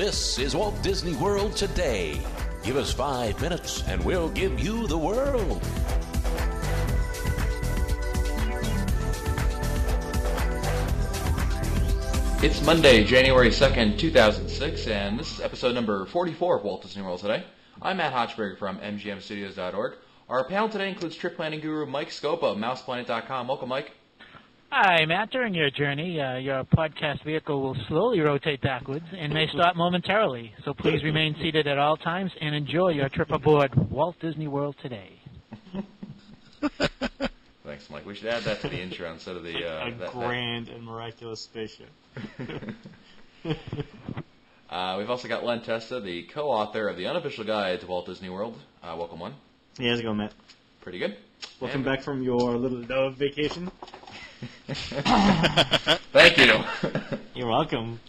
This is Walt Disney World Today. Give us 5 minutes and we'll give you the world. It's Monday, January 2nd, 2006, and this is episode number 44 of Walt Disney World Today. I'm Matt Hochberg from MGMstudios.org. Our panel today includes trip planning guru Mike Scopa of MousePlanet.com. Welcome, Mike. Hi, Matt. During your journey, your podcast vehicle will slowly rotate backwards and may stop momentarily. So please remain seated at all times and enjoy your trip aboard Walt Disney World Today. Thanks, Mike. We should add that to the intro instead of the... grand and miraculous spaceship. We've also got Len Testa, the co-author of the unofficial guide to Walt Disney World. Welcome, Len. Hey, how's it going, Matt? Pretty good. Welcome back from your little dove vacation. Thank you. You're welcome.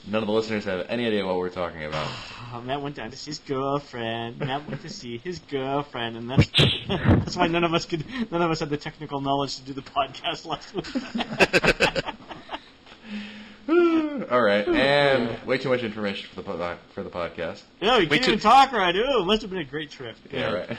None of the listeners have any idea what we're talking about. Matt went down to see his girlfriend. Matt went to see his girlfriend, and that's why none of us had the technical knowledge to do the podcast last week. All right, and way too much information for the podcast. No, you can't even talk right. Ooh, it must have been a great trip. Yeah, right.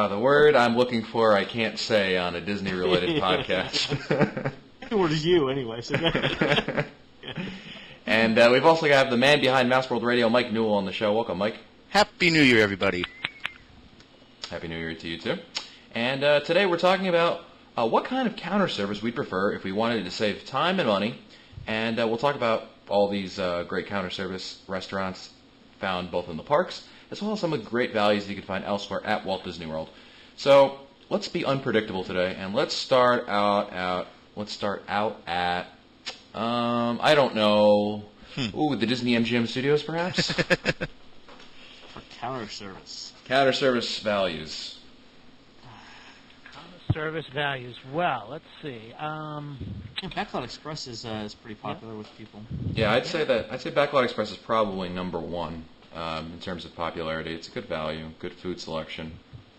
The word I'm looking for I can't say on a Disney-related podcast. The word is you, anyway. So And we've also got the man behind Mouse World Radio, Mike Newell, on the show. Welcome, Mike. Happy New Year, everybody. Happy New Year to you, too. And today we're talking about what kind of counter service we'd prefer if we wanted to save time and money. And we'll talk about all these great counter service restaurants found both in the parks, as well as some of the great values you can find elsewhere at Walt Disney World. So let's be unpredictable today, and let's start out at I don't know. Ooh, the Disney MGM Studios, perhaps. For counter service. Counter service values. Service values. Well, let's see. Backlot Express is pretty popular with people. Yeah, I'd say Backlot Express is probably number one in terms of popularity. It's a good value, good food selection.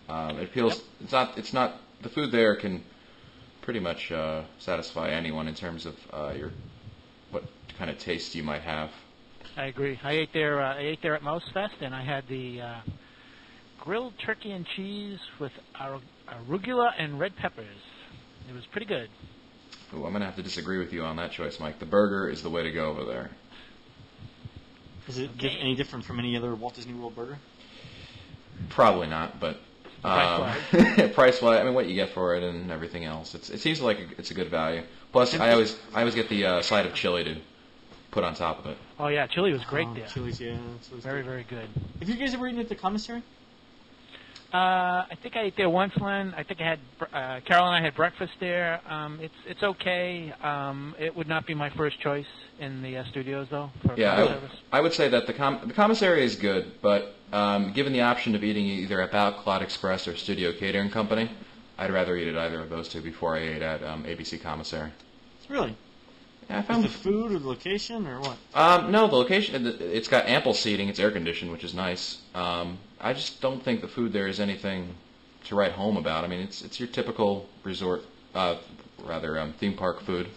It appeals. Yep. It's not. The food there can pretty much satisfy anyone in terms of what kind of taste you might have. I agree. I ate there at Mouse Fest, and I had the grilled turkey and cheese with arugula and red peppers. It was pretty good. Ooh, I'm going to have to disagree with you on that choice, Mike. The burger is the way to go over there. Is it any different from any other Walt Disney World burger? Probably not, but price-wise, I mean, what you get for it and everything else. It seems like it's a good value. Plus, I always get the side of chili to put on top of it. Oh, yeah, chili was great there. Chili's, yeah. Very, very good. Have you guys ever eaten at the commissary? I think I ate there once, Len. I think I had Carol and I had breakfast there. It's okay. It would not be my first choice in the studios, though. For service. I would say that the commissary is good, but given the option of eating either at Backlot Express or Studio Catering Company, I'd rather eat at either of those two before I ate at ABC Commissary. Really? Yeah, I found the food or the location or what? No, the location. It's got ample seating. It's air conditioned, which is nice. I just don't think the food there is anything to write home about. I mean, it's your typical resort, theme park food.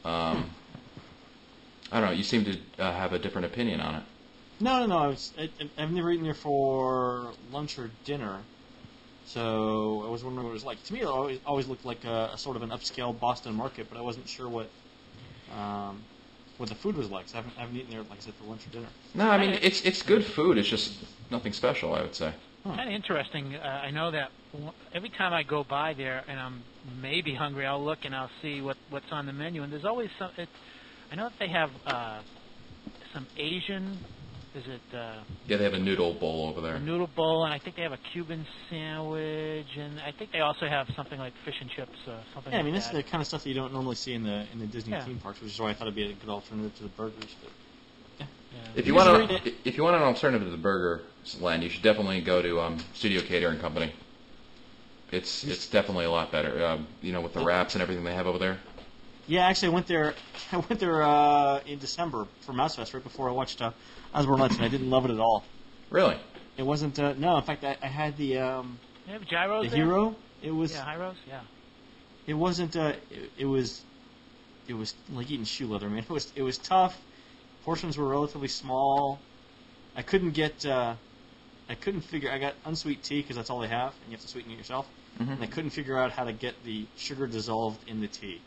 I don't know. You seem to have a different opinion on it. No. I've never eaten there for lunch or dinner, so I was wondering what it was like. To me, it always looked like a sort of an upscale Boston market, but I wasn't sure what the food was like. So I haven't eaten there, like I said, for lunch or dinner. No, I mean it's good food. It's just nothing special, I would say. Kind of interesting. I know that every time I go by there and I'm maybe hungry, I'll look and I'll see what's on the menu, and there's always some. I know that they have some Asian. Is it? Yeah, they have a noodle bowl over there. A noodle bowl, and I think they have a Cuban sandwich, and I think they also have something like fish and chips, something. Yeah, I mean like that's the kind of stuff that you don't normally see in the Disney theme parks, which is why I thought it'd be a good alternative to the burgers. But yeah. If you want an alternative to the burger, Len, you should definitely go to Studio Catering Company. It's definitely a lot better. With the wraps and everything they have over there. Yeah, actually, I went there in December for Mouse Fest, right before I watched Osborne Lights, and I didn't love it at all. Really? It wasn't. No, in fact, I had the. They have gyros. The there? Hero. It was. Yeah, gyros. Yeah. It wasn't. It was it was like eating shoe leather, man. It was tough. Portions were relatively small. I couldn't figure. I got unsweet tea because that's all they have, and you have to sweeten it yourself. Mm-hmm. And I couldn't figure out how to get the sugar dissolved in the tea,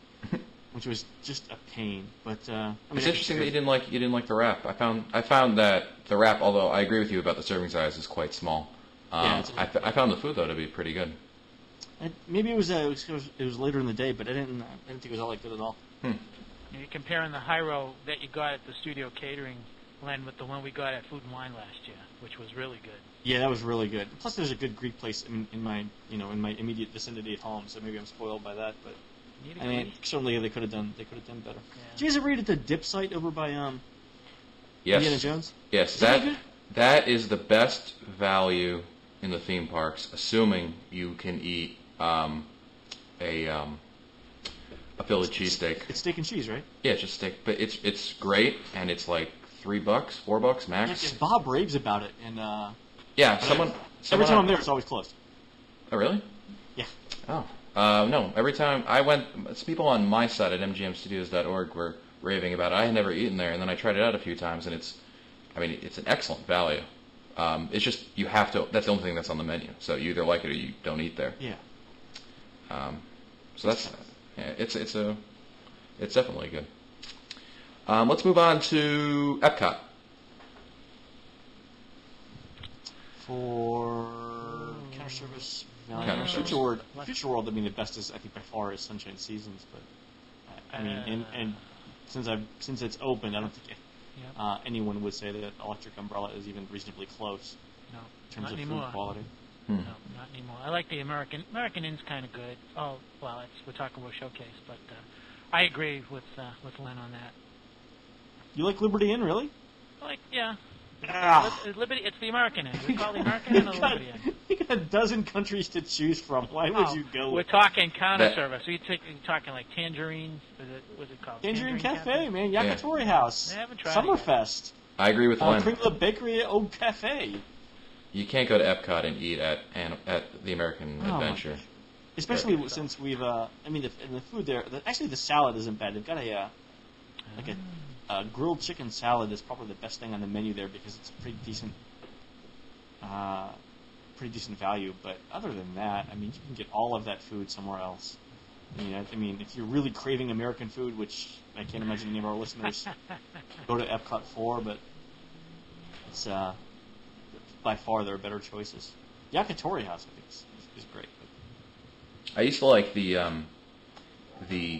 which was just a pain. But it's interesting that you didn't like the wrap. I found that the wrap, although I agree with you about the serving size, is quite small. I found the food though to be pretty good. Maybe it was later in the day, but I didn't think it was all that good at all. You're comparing the Hyro that you got at the studio catering, Len, with the one we got at Food and Wine last year, which was really good. Yeah, that was really good. Plus, there's a good Greek place in my immediate vicinity at home, so maybe I'm spoiled by that. But I mean, certainly they could have done better. Yeah. Did you guys ever read at the Dip site over by Yes. Indiana Jones? Yes, that is the best value in the theme parks, assuming you can eat a Philly cheesesteak. It's steak and cheese, right? Yeah, it's just steak, but it's great, and it's like $3, $4 max. Yeah, Bob raves about it, and yeah, someone every time I'm there, it's always closed. Oh, really? Yeah. Oh, no. Every time I went, people on my site at mgmstudios.org were raving about it. I had never eaten there, and then I tried it out a few times, and it's an excellent value. It's just you have to. That's the only thing that's on the menu. So you either like it or you don't eat there. Yeah. So that's it's definitely good. Let's move on to Epcot. For counter service value. Future World. I mean, the best is I think by far is Sunshine Seasons, but I mean, and since it's open, I don't think anyone would say that Electric Umbrella is even reasonably close. No, in terms not of anymore. food quality. No, not anymore. I like the American Inn's kind of good. Oh, well, we're talking about Showcase, but I agree with Len on that. You like Liberty Inn, really? Yeah. Ah. Liberty. It's the American Inn. We call the American Inn or the Liberty Inn. You got a dozen countries to choose from. Why would you go? We're talking counter service. You're talking like Tangerine. What's it called? Tangerine Cafe, man. Yakitori House. I haven't tried It. Summerfest. I agree with Len. Kringla Bakery Old Cafe. You can't go to Epcot and eat at the American Adventure. Especially since we've, in the food there, actually the salad isn't bad. They've got a grilled chicken salad is probably the best thing on the menu there because it's a pretty decent value. But other than that, I mean, you can get all of that food somewhere else. I mean, if you're really craving American food, which I can't imagine any of our listeners go to Epcot for, but it's by far there are better choices. Yakitori House, I think, is great. I used to like the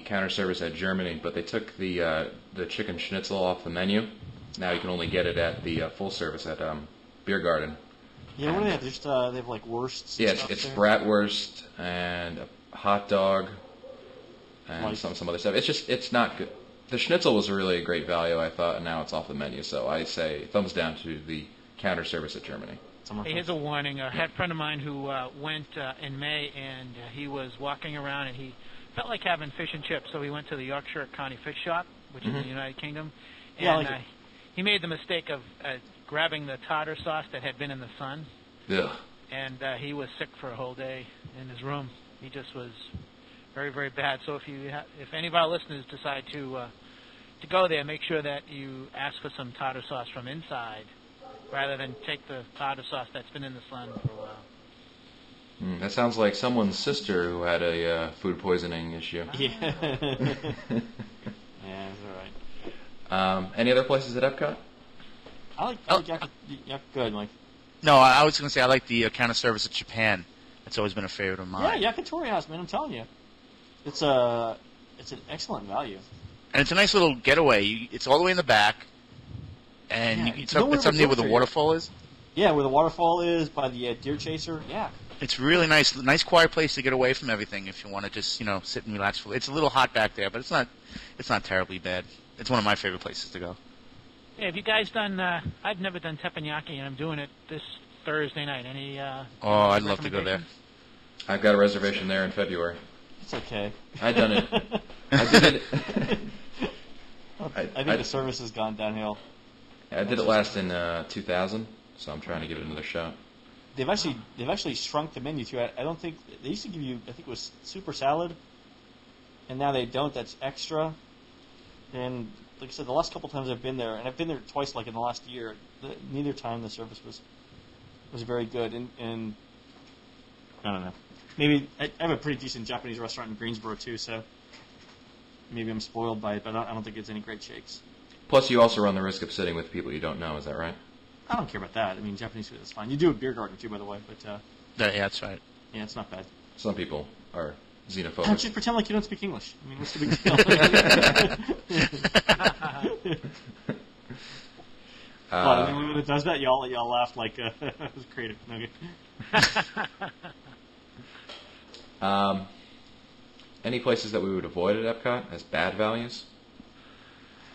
counter service at Germany, but they took the chicken schnitzel off the menu. Now you can only get it at the full service at Beer Garden. Yeah, what do they have? Just they have like wursts. Yeah, it's bratwurst and a hot dog and some other stuff. It's not good. The schnitzel was really a great value, I thought, and now it's off the menu. So I say thumbs down to the counter service at Germany. Hey, here's a warning. I had a friend of mine who went in May, and he was walking around, and he felt like having fish and chips, so he went to the Yorkshire County Fish Shop, which is in the United Kingdom, and he made the mistake of grabbing the tartar sauce that had been in the sun, and he was sick for a whole day in his room. He just was very, very bad. So if any of our listeners decide to go there, make sure that you ask for some tartar sauce from inside, rather than take the tartar sauce that's been in the sun for a while. That sounds like someone's sister who had a food poisoning issue. Yeah. Yeah, that's all right. Any other places at Epcot? I like good, Mike. No, I was going to say I like the counter service at Japan. That's always been a favorite of mine. Yeah, Yakitori House, man. I'm telling you, it's an excellent value. And it's a nice little getaway. It's all the way in the back, and it's up near where the waterfall is. Yeah, where the waterfall is by the deer chaser. Yeah. It's really nice quiet place to get away from everything if you want to just sit and relax. It's a little hot back there, but it's not terribly bad. It's one of my favorite places to go. Yeah, have you guys done? I've never done teppanyaki, and I'm doing it this Thursday night. Any? I'd love to go there. I've got a reservation there in February. It's okay. I've done it. I did it. I think the service has gone downhill. I did it last in 2000, so I'm trying to give it another shot. They've actually shrunk the menu too. I don't think they used to give you. I think it was super salad, and now they don't. That's extra. And like I said, the last couple times I've been there, and I've been there twice, like in the last year, neither time the service was very good. And I don't know. Maybe I have a pretty decent Japanese restaurant in Greensboro too, so maybe I'm spoiled by it. But I don't think it's any great shakes. Plus, you also run the risk of sitting with people you don't know. Is that right? I don't care about that. I mean, Japanese food is fine. You do a beer garden too, by the way, but Yeah, that's right. yeah, it's not bad. Some people are xenophobic. Just pretend like you don't speak English. I mean, what's the big deal? I mean, when it does that, y'all laugh like it was creative. Okay. Any places that we would avoid at Epcot as bad values?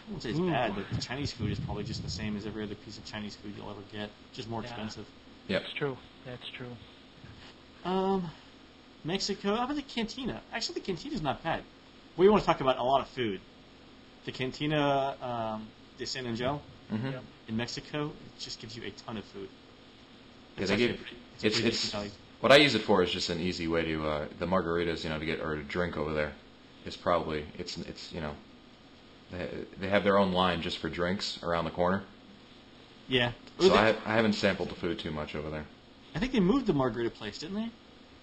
I wouldn't say it's bad, but the Chinese food is probably just the same as every other piece of Chinese food you'll ever get, just more expensive. Yep. That's true. That's true. Mexico. How about the cantina? Actually, the cantina's not bad. We want to talk about a lot of food. The Cantina de San Angel Yep. in Mexico, it just gives you a ton of food. Yeah, they give it's what I use it for is just an easy way to the margaritas, to get or to drink over there. Is probably it's they have their own line just for drinks around the corner. Yeah. So I haven't sampled the food too much over there. I think they moved the margarita place, didn't they?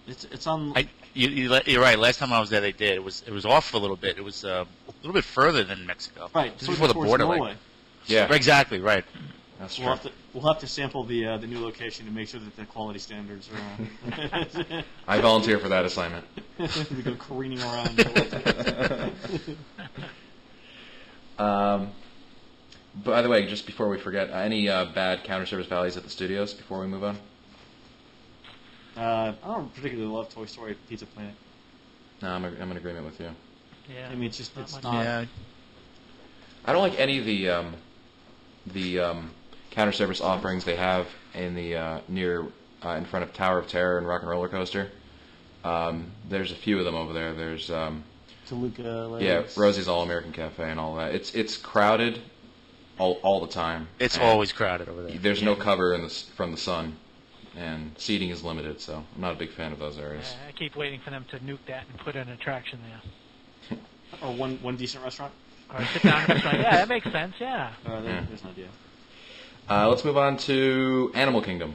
It's on. You're right. Last time I was there, they did. It was off a little bit. It was a little bit further than Mexico. Right. Just before the border. Norway. Yeah. Exactly. Right. That's true. We'll have to sample the new location to make sure that the quality standards are. I volunteer for that assignment. We go careening around. By the way, just before we forget, any bad counter service values at the studios before we move on? I don't particularly love Toy Story at Pizza Planet. No, I'm in agreement with you. Yeah. I mean, it's much. not. Yeah. I don't like any of the counter service offerings they have in the near in front of Tower of Terror and Rock and Roller Coaster. There's a few of them over there. There's Toluca. Rosie's All American Cafe and all that. It's crowded all the time. It's and always crowded over there. There's no cover from the sun, and seating is limited. So I'm not a big fan of those areas. I keep waiting for them to nuke that and put an attraction there. Or one decent restaurant. Or a sit-down restaurant. Yeah, that makes sense. Yeah. There's an idea. Let's move on to Animal Kingdom.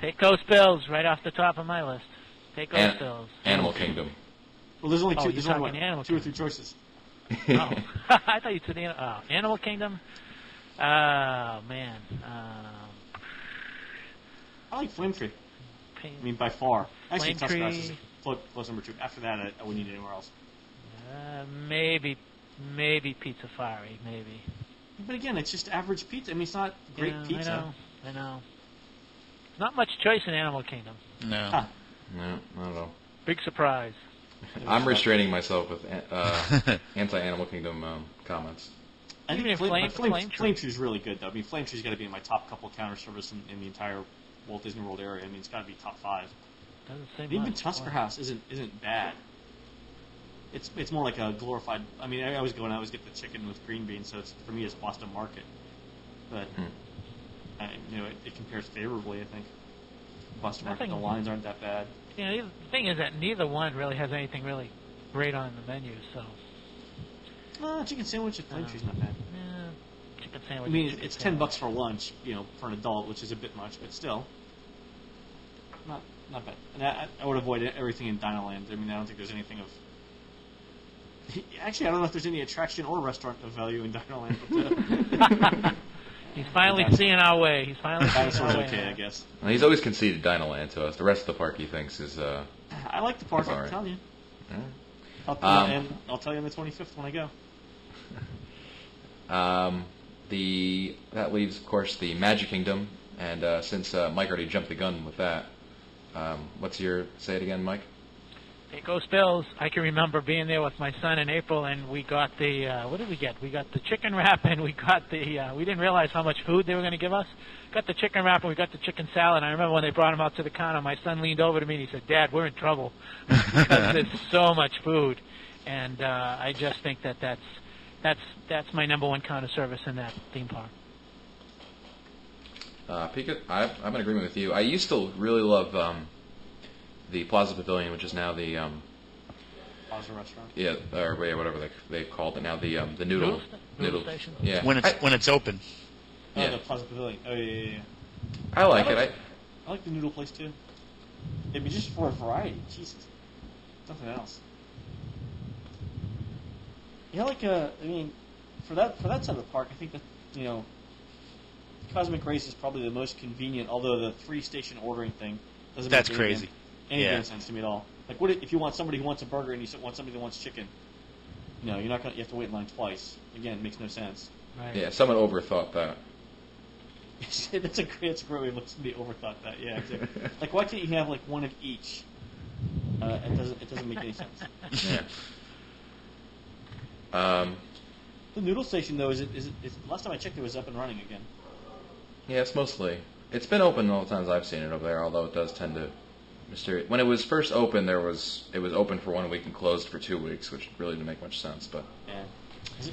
Pecos Bills, right off the top of my list. Pecos Bills. Animal Kingdom. Well, there's only two. you're There's only talking Animal two or three choices. Oh, I thought you said Animal Kingdom. Oh man. I like Flame Tree. I mean, by far. Actually, Tusk Grass is close number 2. After that, I wouldn't eat anywhere else. Maybe Pizzafari, maybe. But again, it's just average pizza. I mean, it's not great pizza. I know. Not much choice in Animal Kingdom. No. Huh. No, not at all. Big surprise. I'm restraining myself with anti-Animal Kingdom comments. I think Even Flame Tree is really good, though. I mean, Flame Tree's got to be in my top couple counter service in the entire Walt Disney World area. I mean, it's got to be top 5. Doesn't say Even much. Tusker House isn't bad. It's more like a glorified. I mean, I always get the chicken with green beans, so for me it's Boston Market. But it compares favorably. I think Boston Market. The lines aren't that bad. The thing is that neither one really has anything really great on the menu. So. Chicken sandwich at Flame Tree's not bad. Yeah, chicken sandwich. I mean, it's $10 for lunch, for an adult, which is a bit much, but still, not bad. And I would avoid everything in Dinoland. I mean, I don't think there's anything of. Actually, I don't know if there's any attraction or restaurant of value in Dinoland. But, he's finally seeing our way. He's finally seeing Dinosaur's our way. okay, I guess. Well, he's always conceded Dinoland to us. The rest of the park he thinks is. I like the park. All I'm right. telling you. Right. I'll tell you on the 25th when I go. That leaves, of course, the Magic Kingdom, and since Mike already jumped the gun with that, say it again, Mike? Pecos Bills. I can remember being there with my son in April, and we got the what did we get? We got the chicken wrap, and we got the we didn't realize how much food they were going to give us. Got the chicken wrap, and we got the chicken salad. I remember when they brought him out to the counter, my son leaned over to me and he said, "Dad, we're in trouble because there's so much food." And I just think that's my number one counter service in that theme park. Pika, I'm in agreement with you. I used to really love the Plaza Pavilion, which is now the Plaza restaurant. Yeah, or yeah, whatever they called it now. The noodle station. Yeah, When it's open. Oh, Yeah. the Plaza Pavilion. Oh, yeah. I like it. I like the noodle place, too. I mean, just for a variety. Jesus. Nothing else. Yeah, I mean, for that side of the park, I think that, Cosmic Race is probably the most convenient, although the 3-station ordering thing doesn't That's make crazy. any Yeah. damn sense to me at all. Like, what if you want somebody who wants a burger and you want somebody who wants chicken? You have to wait in line twice. Again, it makes no sense. Right. Yeah, someone overthought that. That's a great way of looking. Somebody overthought that. Yeah, exactly. Like, why can't you have like one of each? It doesn't make any sense. Yeah. The noodle station though is last time I checked it was up and running again. Yeah, it's been open all the times I've seen it over there. Although it does tend to mysterious. When it was first open, it was open for 1 week and closed for 2 weeks, which really didn't make much sense. But yeah, have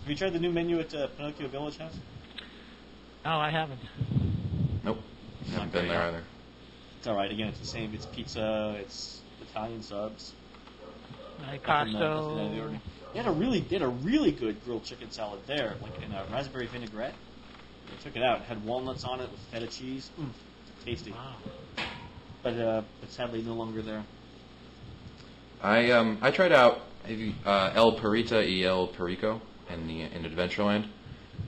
you tried the new menu at Pinocchio Village House? No, I haven't. nope, haven't been there either. It's all right. Again, it's the same. It's pizza. It's Italian subs. Pasto. They had a really good grilled chicken salad there, like in a raspberry vinaigrette. They took it out. It had walnuts on it with feta cheese. Tasty. Wow. But sadly no longer there. I tried out El Perita y El Perico in Adventureland.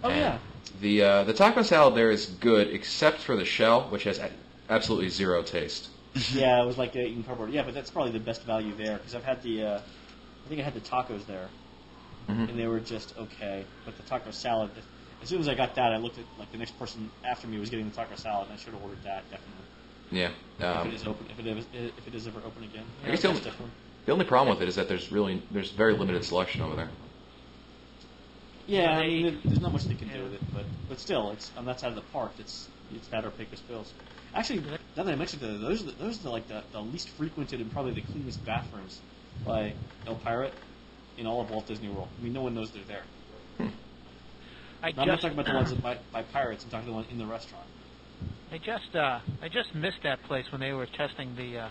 Oh, and yeah. The taco salad there is good, except for the shell, which has absolutely zero taste. Yeah, it was like eating cardboard. Yeah, but that's probably the best value there because I've had I think I had the tacos there, and they were just okay. But the taco salad, as soon as I got that, I looked at like the next person after me was getting the taco salad, and I should have ordered that definitely. Yeah. If it is open, if it is ever open again. I guess the only problem with it is that there's very limited selection over there. Yeah, I mean, there's not much they can do with it, but still, it's on that side of the park. It's that or Pecos Bills. Actually, now that I mentioned it, those are like the least frequented and probably the cleanest bathrooms by El Pirate in all of Walt Disney World. I mean, no one knows they're there. I'm not talking about the ones by Pirates. I'm talking the one in the restaurant. I just missed that place when they were testing the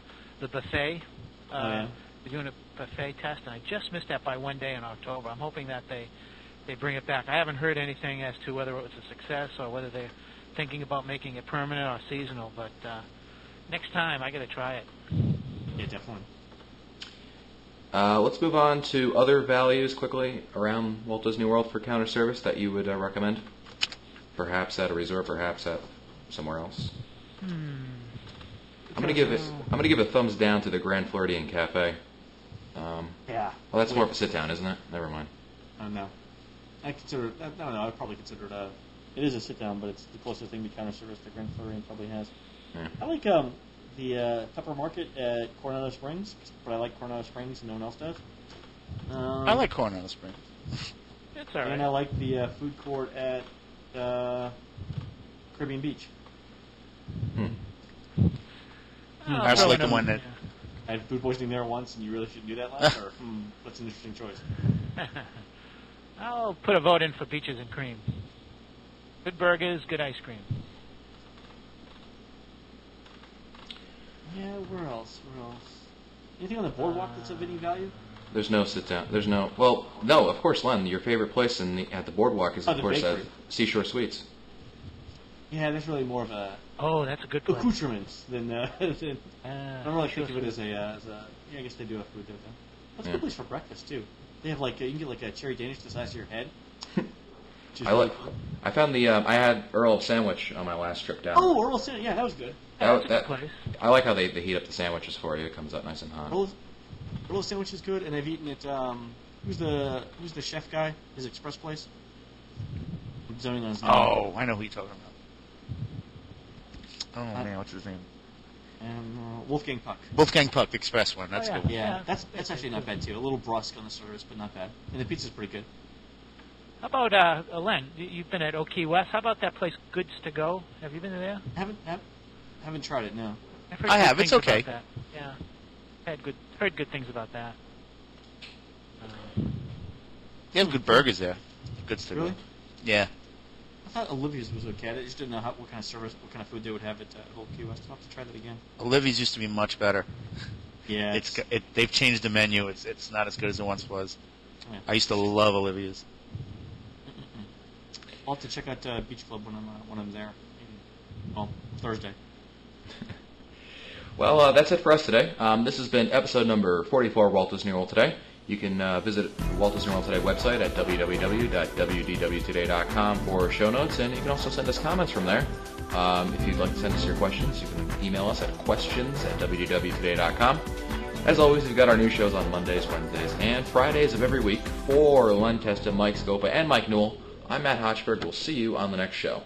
buffet. They're doing a buffet test, and I just missed that by 1 day in October. I'm hoping that they bring it back. I haven't heard anything as to whether it was a success or whether they're thinking about making it permanent or seasonal. But next time, I got to try it. Yeah, definitely. Let's move on to other values quickly around Walt Disney World for counter service that you would recommend. Perhaps at a resort, perhaps at somewhere else. I'm gonna give a thumbs down to the Grand Floridian Cafe. Yeah. Well, that's more of a sit down, isn't it? Never mind. I don't know. I don't know. I'd probably consider it it is a sit down, but it's the closest thing to counter service that Grand Floridian probably has. Yeah. I like the Pepper Market at Coronado Springs, but I like Coronado Springs and no one else does. I like Coronado Springs. It's all right. And I like the food court at Caribbean Beach. I also like the one that... I had food poisoning there once, and you really shouldn't do that last, or that's an interesting choice. I'll put a vote in for Peaches and Cream. Good burgers, good ice cream. Yeah, where else? Anything on the boardwalk that's of any value? There's no sit down. There's no. Well, no. Of course, Len. Your favorite place at the boardwalk is, of the course, at bakery. Seashore Suites. Yeah, that's really more of a Oh, that's a good place. accoutrements than. I don't really think of it sure. as a. Yeah, I guess they do have food there. Then. That's a Yeah. good place for breakfast too. They have you can get like a cherry Danish the size of your head. Which is I really like. fun. I found I had Earl sandwich on my last trip down. Oh, Earl Sandwich. Yeah, that was good. That's a good place. I like how they heat up the sandwiches for you. It comes out nice and hot. Earl Sandwich is good, and I've eaten at who's the chef guy? His Express place. I'm zoning on his name. Oh, I know who you're talking about. Oh, man, what's his name? And Wolfgang Puck. Wolfgang Puck Express one. That's Oh, yeah. good. Yeah, that's actually not bad too. A little brusque on the service, but not bad. And the pizza's pretty good. How about Len? You've been at Key West. How about that place, Goods to Go? Have you been there? Haven't tried it. No. I've heard I good have. It's things about okay. that. Yeah, heard good things about that. They have good burgers there. Good stuff. Really? Yeah. I thought Olivia's was okay. I just didn't know what kind of service, what kind of food they would have at Old Key West. I'll have to try that again. Olivia's used to be much better. Yeah, they've changed the menu. It's not as good as it once was. Yeah. I used to love Olivia's. I'll have to check out Beach Club when I'm there. Well, Thursday. Well, that's it for us today. This has been episode number 44 of Walt Disney World Today. You can visit Walt Disney World Today website at www.wdwtoday.com for show notes, and you can also send us comments from there. If you'd like to send us your questions, you can email us at questions@wdwtoday.com. As always, we've got our new shows on Mondays, Wednesdays, and Fridays of every week. For Len Testa, Mike Scopa, and Mike Newell, I'm Matt Hotchberg. We'll see you on the next show.